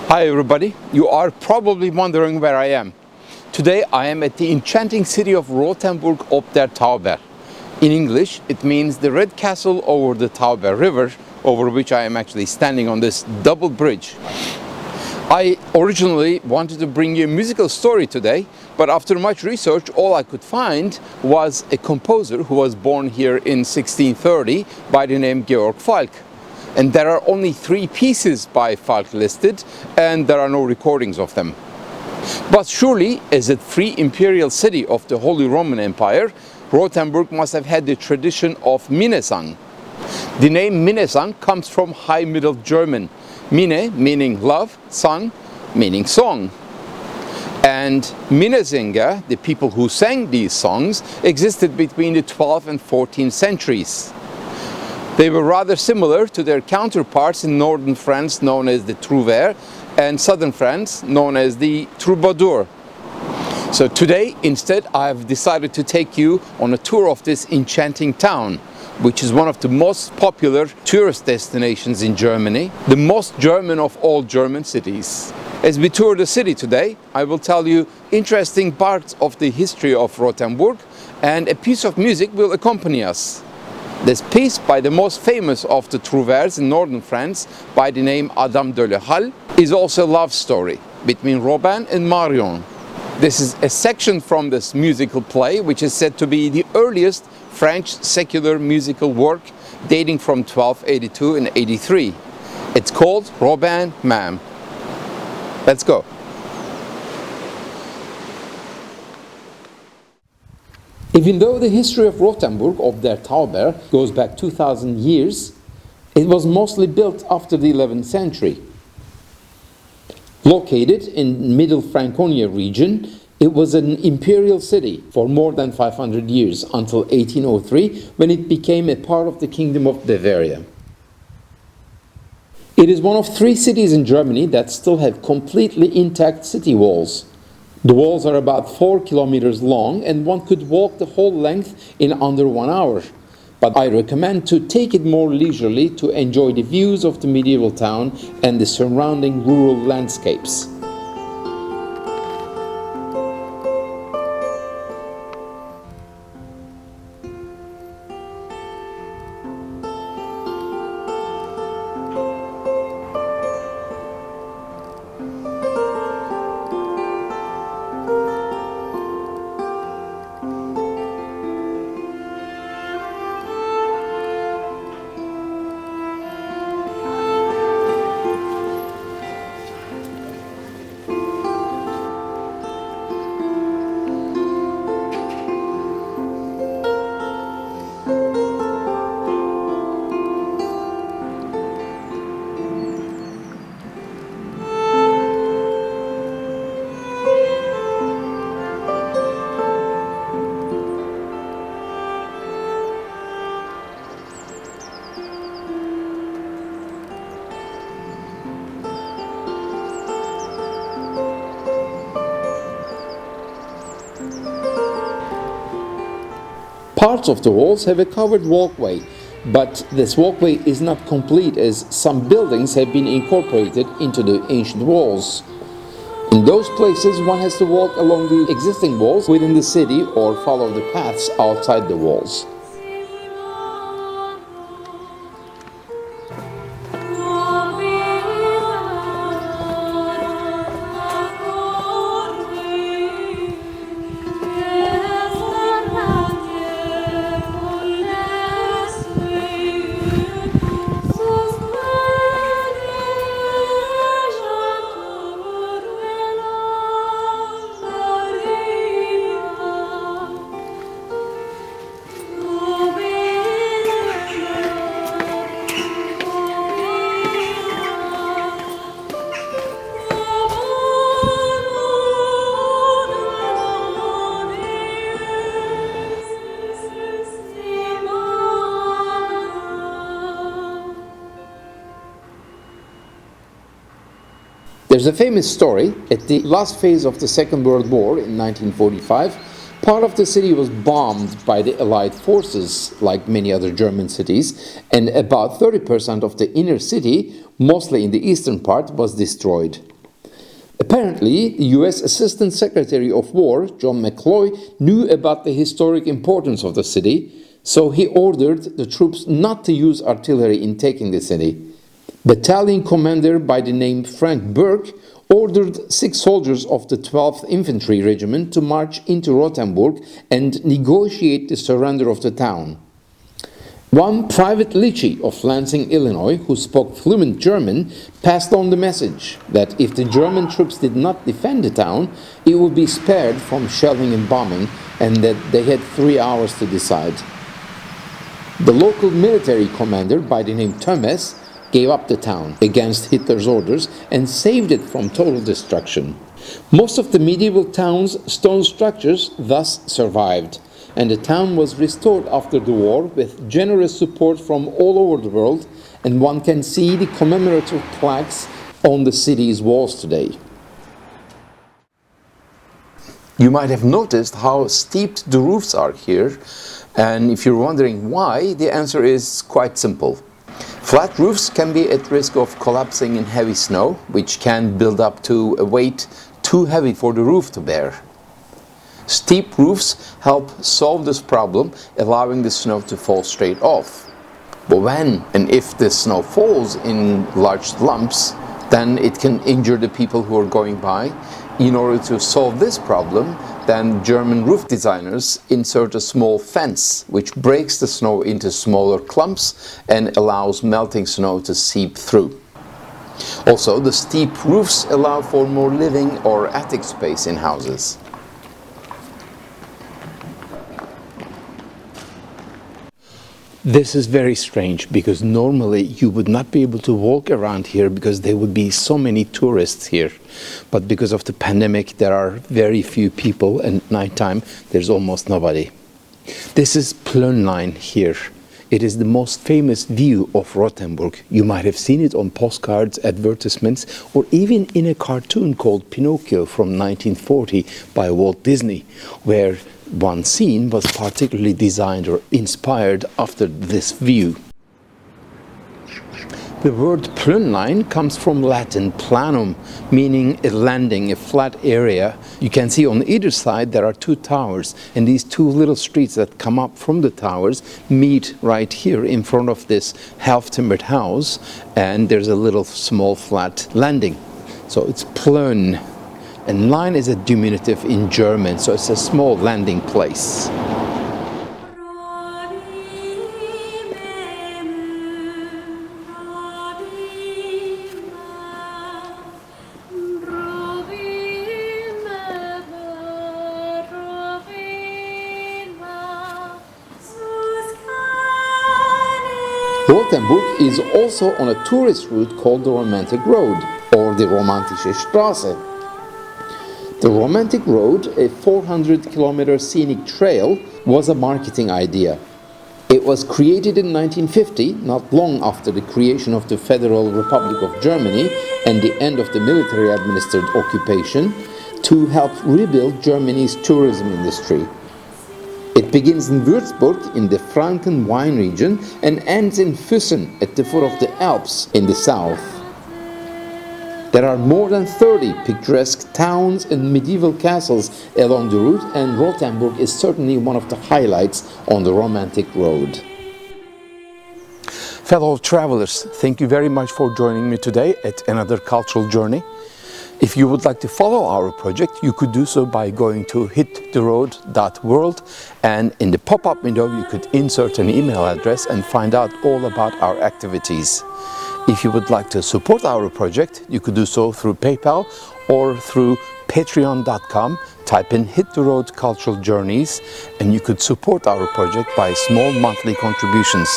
Hi everybody, you are probably wondering where I am. Today I am at the enchanting city of Rothenburg ob der Tauber. In English it means the red castle over the Tauber River, over which I am actually standing on this double bridge. I originally wanted to bring you a musical story today, but after much research all I could find was a composer who was born here in 1630 by the name Georg Falk. And there are only 3 pieces by Falk listed, and there are no recordings of them. But surely, as a free imperial city of the Holy Roman Empire, Rothenburg must have had the tradition of Minnesang. The name Minnesang comes from High Middle German, Mine meaning love, Sang meaning song. And Minnesänger, the people who sang these songs, existed between the 12th and 14th centuries. They were rather similar to their counterparts in northern France known as the trouvère and southern France known as the troubadour. So today instead I have decided to take you on a tour of this enchanting town, which is one of the most popular tourist destinations in Germany, the most German of all German cities. As we tour the city today, I will tell you interesting parts of the history of Rothenburg, and a piece of music will accompany us. This piece by the most famous of the trouvères in northern France, by the name Adam de la Halle, is also a love story between Robin and Marion. This is a section from this musical play, which is said to be the earliest French secular musical work, dating from 1282 and 83. It's called Robin Mam. Let's go. Even though the history of Rothenburg ob der Tauber goes back 2,000 years, it was mostly built after the 11th century. Located in Middle Franconia region, it was an imperial city for more than 500 years until 1803, when it became a part of the Kingdom of Bavaria. It is one of 3 cities in Germany that still have completely intact city walls. The walls are about 4 kilometers long, and one could walk the whole length in under 1 hour. But I recommend to take it more leisurely to enjoy the views of the medieval town and the surrounding rural landscapes. Parts of the walls have a covered walkway, but this walkway is not complete, as some buildings have been incorporated into the ancient walls. In those places one has to walk along the existing walls within the city or follow the paths outside the walls. There's a famous story. At the last phase of the Second World War in 1945, part of the city was bombed by the Allied forces, like many other German cities, and about 30% of the inner city, mostly in the eastern part, was destroyed. Apparently, the US Assistant Secretary of War, John McCloy, knew about the historic importance of the city, so he ordered the troops not to use artillery in taking the city. Battalion commander by the name Frank Burke ordered 6 soldiers of the 12th Infantry Regiment to march into Rothenburg and negotiate the surrender of the town. One Private Litchi of Lansing, Illinois, who spoke fluent German, passed on the message that if the German troops did not defend the town, it would be spared from shelling and bombing, and that they had 3 hours to decide. The local military commander by the name Thomas gave up the town against Hitler's orders and saved it from total destruction. Most of the medieval town's stone structures thus survived, and the town was restored after the war with generous support from all over the world, and one can see the commemorative plaques on the city's walls today. You might have noticed how steep the roofs are here, and if you're wondering why, the answer is quite simple. Flat roofs can be at risk of collapsing in heavy snow, which can build up to a weight too heavy for the roof to bear. Steep roofs help solve this problem, allowing the snow to fall straight off. But when and if the snow falls in large lumps, then it can injure the people who are going by. In order to solve this problem, then German roof designers insert a small fence which breaks the snow into smaller clumps and allows melting snow to seep through. Also, the steep roofs allow for more living or attic space in houses. This is very strange because normally you would not be able to walk around here because there would be so many tourists here. But because of the pandemic, there are very few people, and at nighttime there's almost nobody. This is Plönline here. It is the most famous view of Rothenburg. You might have seen it on postcards, advertisements, or even in a cartoon called Pinocchio from 1940 by Walt Disney, where one scene was particularly designed or inspired after this view. The word Plönline comes from Latin planum, meaning a landing, a flat area. You can see on either side there are 2 towers, and these 2 little streets that come up from the towers meet right here in front of this half-timbered house, and there's a little small flat landing. So it's Plön. And line is a diminutive in German, so it's a small landing place. Rothenburg is also on a tourist route called the Romantic Road, or the Romantische Straße. The Romantic Road, a 400-kilometer scenic trail, was a marketing idea. It was created in 1950, not long after the creation of the Federal Republic of Germany and the end of the military-administered occupation, to help rebuild Germany's tourism industry. It begins in Würzburg in the Franken wine region and ends in Füssen at the foot of the Alps in the south. There are more than 30 picturesque towns and medieval castles along the route, and Rothenburg is certainly one of the highlights on the Romantic Road. Fellow travelers, thank you very much for joining me today at another cultural journey. If you would like to follow our project, you could do so by going to HitTheRoad.world, and in the pop-up window you could insert an email address and find out all about our activities. If you would like to support our project, you could do so through PayPal or through patreon.com. Type in Hit the Road Cultural Journeys, and you could support our project by small monthly contributions.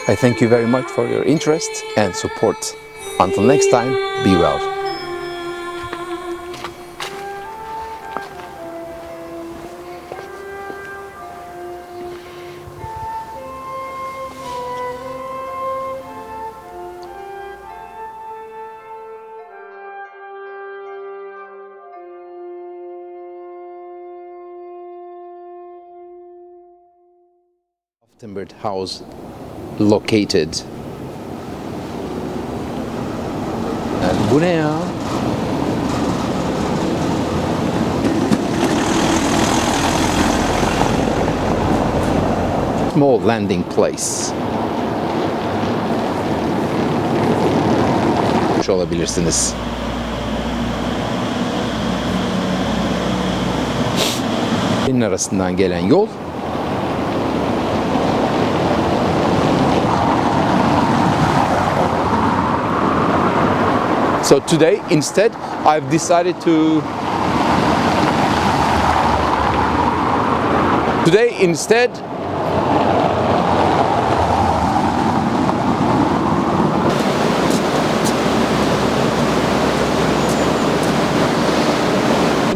I thank you very much for your interest and support. Until next time, be well. Timbered house located. Bu ne ya? Small landing place. Olabilirsiniz. Benim arasından gelen yol. So today instead I've decided to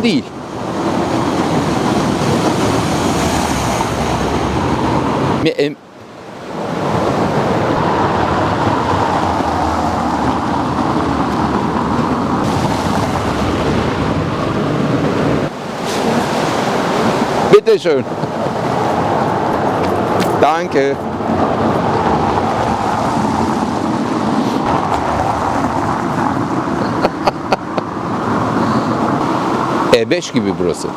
değil. Bitte schön. Danke. E5 gibi burası.